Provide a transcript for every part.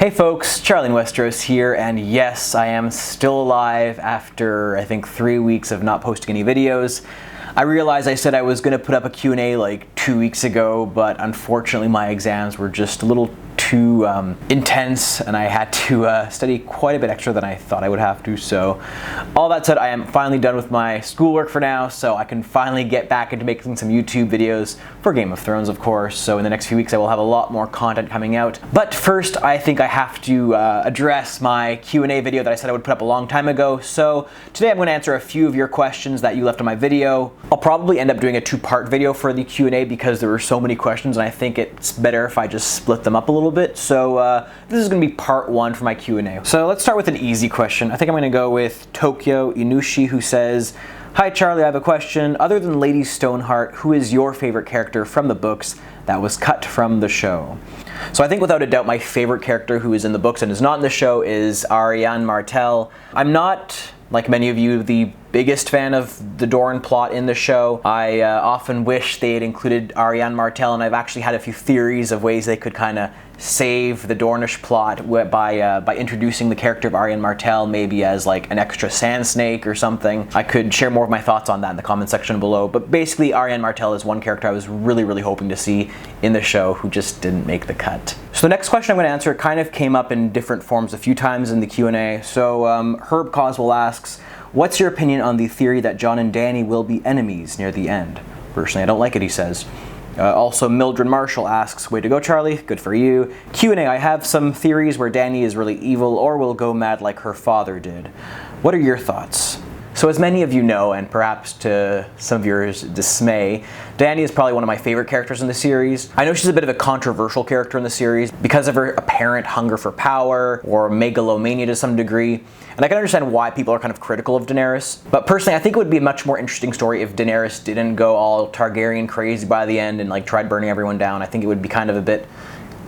Hey folks, Charlie in Westeros here, and yes, I am still alive after, I think, 3 weeks of not posting any videos. I realized I said I was going to put up a Q&A like 2 weeks ago, but unfortunately my exams were just a little too intense, and I had to study quite a bit extra than I thought I would have to. So all that said, I am finally done with my schoolwork for now, so I can finally get back into making some YouTube videos for Game of Thrones, of course. So in the next few weeks I will have a lot more content coming out. But first, I think I have to address my Q&A video that I said I would put up a long time ago. So today I'm going to answer a few of your questions that you left on my video. I'll probably end up doing a two-part video for the Q&A because there were so many questions, and I think it's better if I just split them up a little bit. So this is going to be part one for my Q&A. So let's start with an easy question. I think I'm going to go with Tokyo Inushi, who says, "Hi Charlie, I have a question. Other than Lady Stoneheart, who is your favorite character from the books that was cut from the show?" So I think without a doubt my favorite character who is in the books and is not in the show is Arianne Martell. I'm not, like many of you, the biggest fan of the Dorne plot in the show. I often wish they had included Arianne Martell, and I've actually had a few theories of ways they could kind of save the Dornish plot by introducing the character of Arianne Martell maybe as like an extra sand snake or something. I could share more of my thoughts on that in the comment section below, but basically Arianne Martell is one character I was really hoping to see in the show who just didn't make the cut. So the next question I'm going to answer kind of came up in different forms a few times in the Q&A. So Herb Coswell asks, "What's your opinion on the theory that Jon and Dany will be enemies near the end?" Personally, I don't like it, he says. Also, Mildred Marshall asks, "Way to go, Charlie. Good for you." Q&A, "I have some theories where Dany is really evil or will go mad like her father did. What are your thoughts?" So as many of you know, and perhaps to some of your dismay, Dany is probably one of my favorite characters in the series. I know she's a bit of a controversial character in the series because of her apparent hunger for power or megalomania to some degree. And I can understand why people are kind of critical of Daenerys. But personally, I think it would be a much more interesting story if Daenerys didn't go all Targaryen crazy by the end and like tried burning everyone down. I think it would be kind of a bit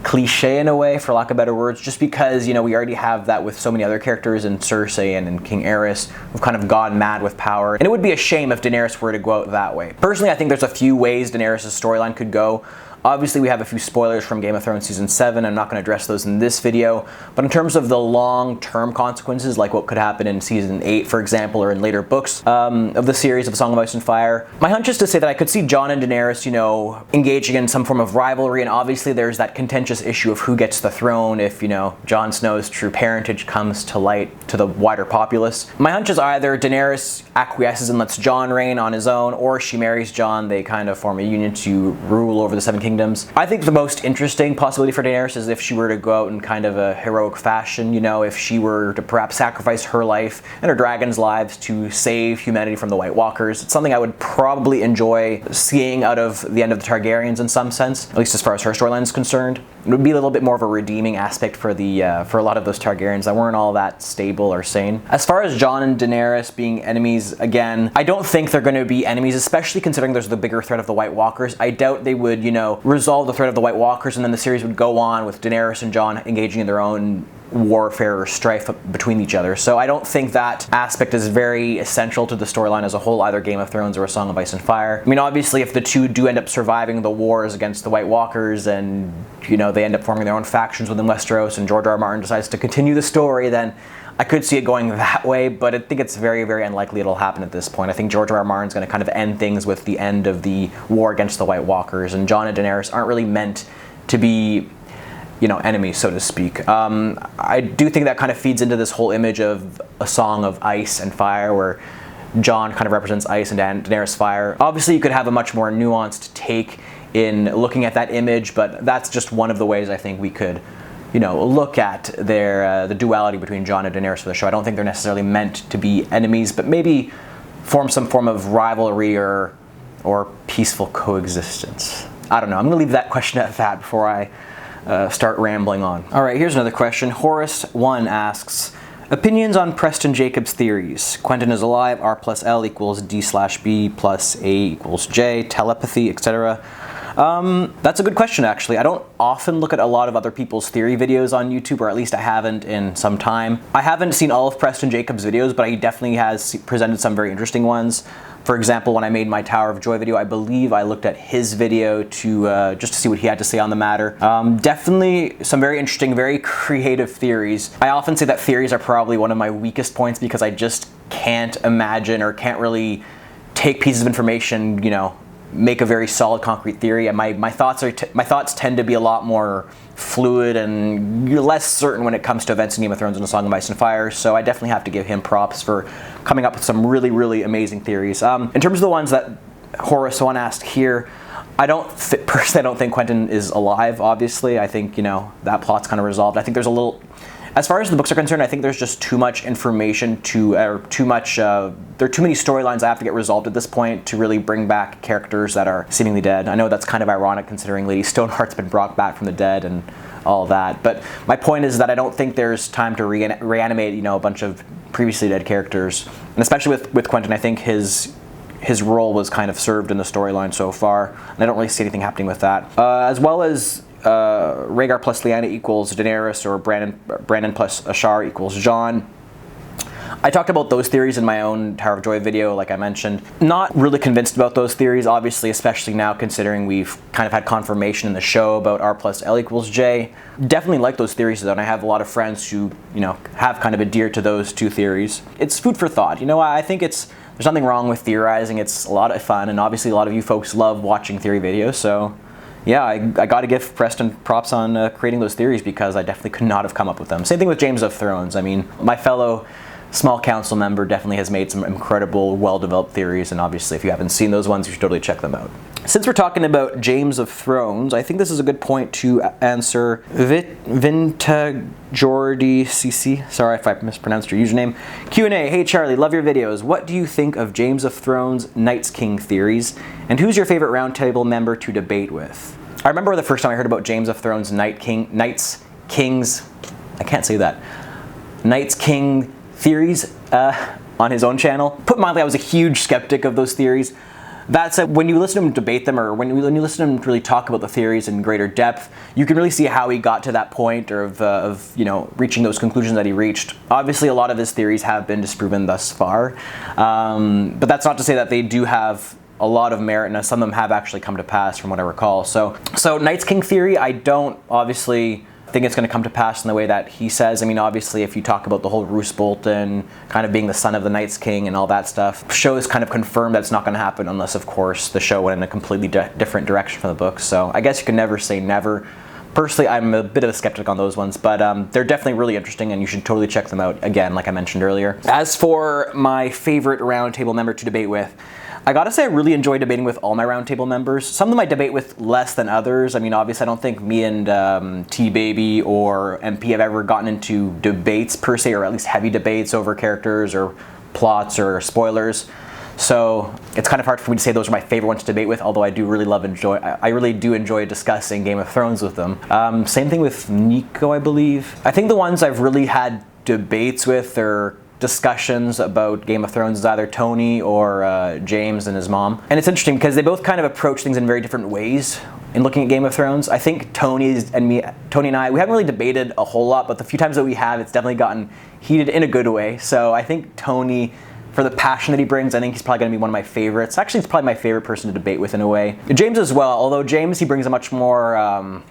cliche in a way, for lack of better words, just because, you know, we already have that with so many other characters in Cersei and in King Aerys who've kind of gone mad with power. And it would be a shame if Daenerys were to go out that way. Personally, I think there's a few ways Daenerys' storyline could go. Obviously, we have a few spoilers from Game of Thrones Season 7. I'm not going to address those in this video. But in terms of the long-term consequences, like what could happen in Season 8, for example, or in later books of the series of A Song of Ice and Fire, my hunch is to say that I could see Jon and Daenerys, you know, engaging in some form of rivalry. And obviously, there's that contentious issue of who gets the throne if, you know, Jon Snow's true parentage comes to light to the wider populace. My hunch is either Daenerys acquiesces and lets Jon reign on his own, or she marries Jon. They kind of form a union to rule over the Seven Kingdoms. I think the most interesting possibility for Daenerys is if she were to go out in kind of a heroic fashion, you know, if she were to perhaps sacrifice her life and her dragons' lives to save humanity from the White Walkers. It's something I would probably enjoy seeing out of the end of the Targaryens in some sense, at least as far as her storyline is concerned. It would be a little bit more of a redeeming aspect for for a lot of those Targaryens that weren't all that stable or sane. As far as Jon and Daenerys being enemies, again, I don't think they're going to be enemies, especially considering there's the bigger threat of the White Walkers. I doubt they would, you know, resolve the threat of the White Walkers and then the series would go on with Daenerys and Jon engaging in their own warfare or strife between each other. So I don't think that aspect is very essential to the storyline as a whole, either Game of Thrones or A Song of Ice and Fire. I mean, obviously, if the two do end up surviving the wars against the White Walkers and, you know, they end up forming their own factions within Westeros and George R. R. Martin decides to continue the story, then I could see it going that way, but I think it's very unlikely it'll happen at this point. I think George R. R. Martin's going to kind of end things with the end of the war against the White Walkers, and Jon and Daenerys aren't really meant to be, you know, enemies, so to speak. I do think that kind of feeds into this whole image of A Song of Ice and Fire, where Jon kind of represents ice and Daenerys fire. Obviously, you could have a much more nuanced take in looking at that image, but that's just one of the ways I think we could, you know, look at the duality between Jon and Daenerys for the show. I don't think they're necessarily meant to be enemies, but maybe form some form of rivalry or peaceful coexistence. I don't know. I'm going to leave that question at that before I start rambling on. All right, here's another question. Horace1 asks, "Opinions on Preston Jacobs' theories. Quentin is alive, R plus L equals D/B plus A equals J, telepathy, etc." That's a good question, actually. I don't often look at a lot of other people's theory videos on YouTube, or at least I haven't in some time. I haven't seen all of Preston Jacobs' videos, but he definitely has presented some very interesting ones. For example, when I made my Tower of Joy video, I believe I looked at his video to just to see what he had to say on the matter. Definitely some very interesting, very creative theories. I often say that theories are probably one of my weakest points because I just can't imagine or can't really take pieces of information, you know, make a very solid concrete theory. And my thoughts tend to be a lot more fluid and less certain when it comes to events in Game of Thrones and A Song of Ice and Fire. So I definitely have to give him props for coming up with some really, really amazing theories. In terms of the ones that Horace One asked here, personally, I don't think Quentin is alive. Obviously, I think, you know, that plot's kind of resolved. I think there's a little. As far as the books are concerned, I think there's just too much information there are too many storylines that have to get resolved at this point to really bring back characters that are seemingly dead. I know that's kind of ironic considering Lady Stoneheart's been brought back from the dead and all that, but my point is that I don't think there's time to reanimate, you know, a bunch of previously dead characters, and especially with Quentin, I think his role was kind of served in the storyline so far, and I don't really see anything happening with that. As well as Rhaegar plus Lyanna equals Daenerys, or Brandon plus Ashar equals Jon. I talked about those theories in my own Tower of Joy video, like I mentioned. Not really convinced about those theories, obviously, especially now considering we've kind of had confirmation in the show about R plus L equals J. Definitely like those theories though, and I have a lot of friends who, you know, have kind of adhered to those two theories. It's food for thought. You know, I think there's nothing wrong with theorizing. It's a lot of fun, and obviously a lot of you folks love watching theory videos, so yeah, I got to give Preston props on creating those theories because I definitely could not have come up with them. Same thing with James of Thrones. I mean, my fellow small council member definitely has made some incredible, well-developed theories, and obviously if you haven't seen those ones, you should totally check them out. Since we're talking about James of Thrones, I think this is a good point to answer Vinta Jordi CC. Sorry if I mispronounced your username. Q&A. Hey Charlie, love your videos. What do you think of James of Thrones Night's King theories? And who's your favorite Roundtable member to debate with? I remember the first time I heard about James of Thrones Night's King theories on his own channel. Put mildly, I was a huge skeptic of those theories. That said, when you listen to him debate them, or when you listen to him really talk about the theories in greater depth, you can really see how he got to that point, or of you know, reaching those conclusions that he reached. Obviously, a lot of his theories have been disproven thus far, but that's not to say that they do have a lot of merit, and some of them have actually come to pass from what I recall. So Night's King theory, I don't obviously think it's going to come to pass in the way that he says. I mean, obviously, if you talk about the whole Roose Bolton kind of being the son of the Night's King and all that stuff, shows kind of confirmed that it's not going to happen unless, of course, the show went in a completely different direction from the book. So I guess you can never say never. Personally, I'm a bit of a skeptic on those ones, but they're definitely really interesting, and you should totally check them out, again, like I mentioned earlier. As for my favorite Roundtable member to debate with, I gotta say I really enjoy debating with all my Roundtable members. Some of them I debate with less than others. I mean, obviously I don't think me and T-Baby or MP have ever gotten into debates per se, or at least heavy debates over characters or plots or spoilers. So it's kind of hard for me to say those are my favorite ones to debate with, although I really do enjoy discussing Game of Thrones with them. Same thing with Nico, I believe. I think the ones I've really had debates with or discussions about Game of Thrones is either Tony or James and his mom. And it's interesting because they both kind of approach things in very different ways in looking at Game of Thrones. I think Tony and I, we haven't really debated a whole lot, but the few times that we have, it's definitely gotten heated in a good way. So I think Tony, for the passion that he brings, I think he's probably going to be one of my favorites. Actually, he's probably my favorite person to debate with in a way. James as well, although James, he brings a much more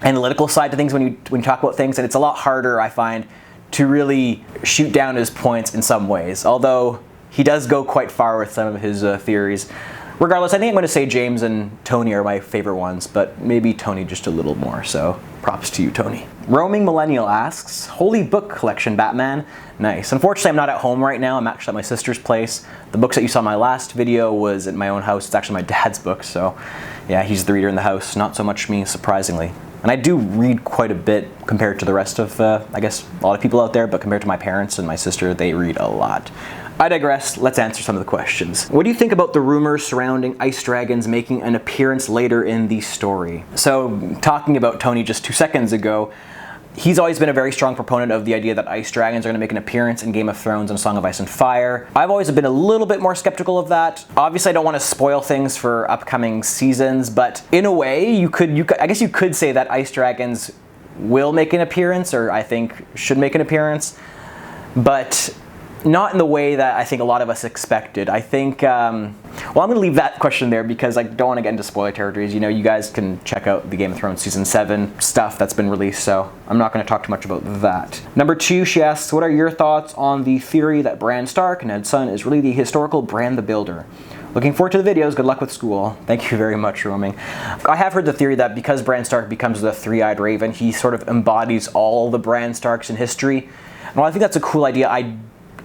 analytical side to things when you talk about things, and it's a lot harder, I find, to really shoot down his points in some ways, although he does go quite far with some of his theories. Regardless, I think I'm going to say James and Tony are my favorite ones, but maybe Tony just a little more, so props to you, Tony. Roaming Millennial asks, Holy Book Collection, Batman? Nice. Unfortunately, I'm not at home right now. I'm actually at my sister's place. The books that you saw in my last video was at my own house. It's actually my dad's book, so yeah, he's the reader in the house, not so much me, surprisingly. And I do read quite a bit compared to the rest of, I guess, a lot of people out there, but compared to my parents and my sister, they read a lot. I digress. Let's answer some of the questions. What do you think about the rumors surrounding ice dragons making an appearance later in the story? So, talking about Tony just 2 seconds ago, he's always been a very strong proponent of the idea that ice dragons are going to make an appearance in Game of Thrones and A Song of Ice and Fire. I've always been a little bit more skeptical of that. Obviously, I don't want to spoil things for upcoming seasons, but in a way, I guess you could say that ice dragons will make an appearance, or I think should make an appearance. But not in the way that I think a lot of us expected. I think, well, I'm going to leave that question there because I don't want to get into spoiler territories. You know, you guys can check out the Game of Thrones Season 7 stuff that's been released, so I'm not going to talk too much about that. Number 2, she asks, what are your thoughts on the theory that Bran Stark, Ned's son, is really the historical Bran the Builder? Looking forward to the videos. Good luck with school. Thank you very much, roaming. I have heard the theory that because Bran Stark becomes the three-eyed raven, he sort of embodies all the Bran Starks in history. And while I think that's a cool idea, I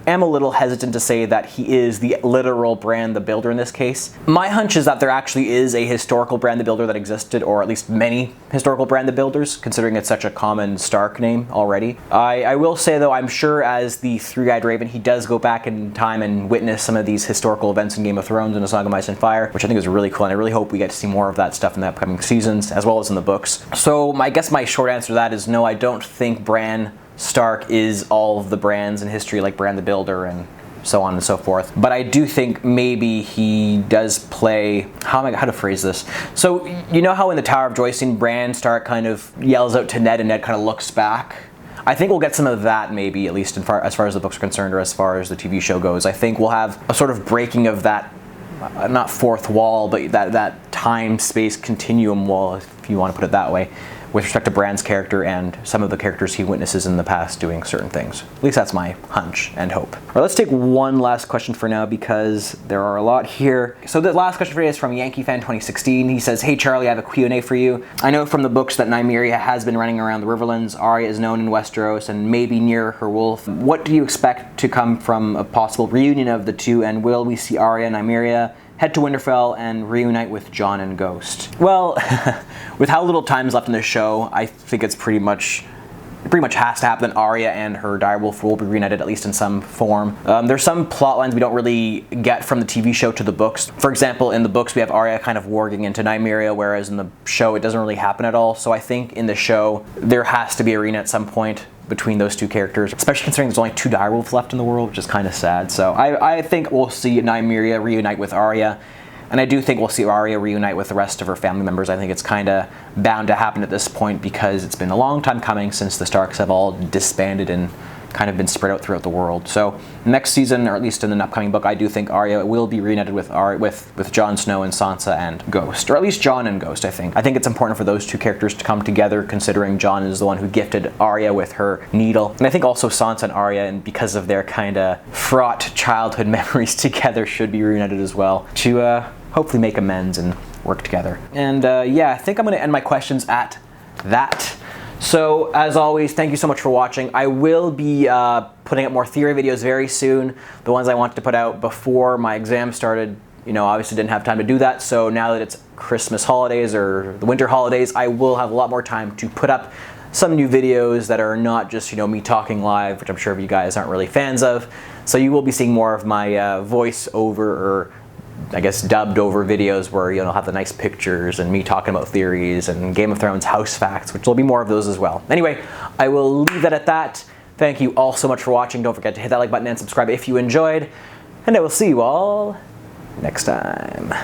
am a little hesitant to say that he is the literal Bran the Builder in this case. My hunch is that there actually is a historical Bran the Builder that existed, or at least many historical Bran the Builders, considering it's such a common Stark name already. I will say though, I'm sure as the three-eyed raven, he does go back in time and witness some of these historical events in Game of Thrones and A Song of Ice and Fire, which I think is really cool, and I really hope we get to see more of that stuff in the upcoming seasons, as well as in the books. So I guess my short answer to that is no, I don't think Bran Stark is all of the Brans in history, like Bran the Builder and so on and so forth. But I do think maybe he does play, how to phrase this? So you know how in the Tower of Joy scene, Bran Stark kind of yells out to Ned and Ned kind of looks back? I think we'll get some of that maybe, at least as far as the books are concerned, or as far as the TV show goes. I think we'll have a sort of breaking of that, not fourth wall, but that time-space continuum wall, if you want to put it that way, with respect to Bran's character and some of the characters he witnesses in the past doing certain things. At least that's my hunch and hope. All right, let's take one last question for now because there are a lot here. So the last question for you is from YankeeFan2016. He says, hey Charlie, I have a Q&A for you. I know from the books that Nymeria has been running around the Riverlands. Arya is known in Westeros and maybe near her wolf. What do you expect to come from a possible reunion of the two, and will we see Arya and Nymeria head to Winterfell and reunite with Jon and Ghost? Well, with how little time is left in the show, I think it pretty much has to happen that Arya and her direwolf will be reunited, at least in some form. There's some plot lines we don't really get from the TV show to the books. For example, in the books we have Arya kind of warging into Nymeria, whereas in the show it doesn't really happen at all. So I think in the show there has to be a reunion at some point between those two characters, especially considering there's only 2 direwolves left in the world, which is kind of sad. So I think we'll see Nymeria reunite with Arya, and I do think we'll see Arya reunite with the rest of her family members. I think it's kind of bound to happen at this point because it's been a long time coming since the Starks have all disbanded and kind of been spread out throughout the world. So next season, or at least in an upcoming book, I do think Arya will be reunited with Jon Snow and Sansa and Ghost, or at least Jon and Ghost. I think it's important for those two characters to come together, considering Jon is the one who gifted Arya with her needle, and I think also Sansa and Arya, and because of their kind of fraught childhood memories together, should be reunited as well to hopefully make amends and work together. And yeah, I think I'm going to end my questions at that. So, as always, thank you so much for watching. I will be putting up more theory videos very soon. The ones I wanted to put out before my exam started, you know, obviously didn't have time to do that. So now that it's Christmas holidays or the winter holidays, I will have a lot more time to put up some new videos that are not just, you know, me talking live, which I'm sure you guys aren't really fans of. So you will be seeing more of my voice over, or I guess dubbed over videos where you'll have the nice pictures and me talking about theories and Game of Thrones house facts, which will be more of those as well. Anyway, I will leave that at that. Thank you all so much for watching. Don't forget to hit that like button and subscribe if you enjoyed, and I will see you all next time.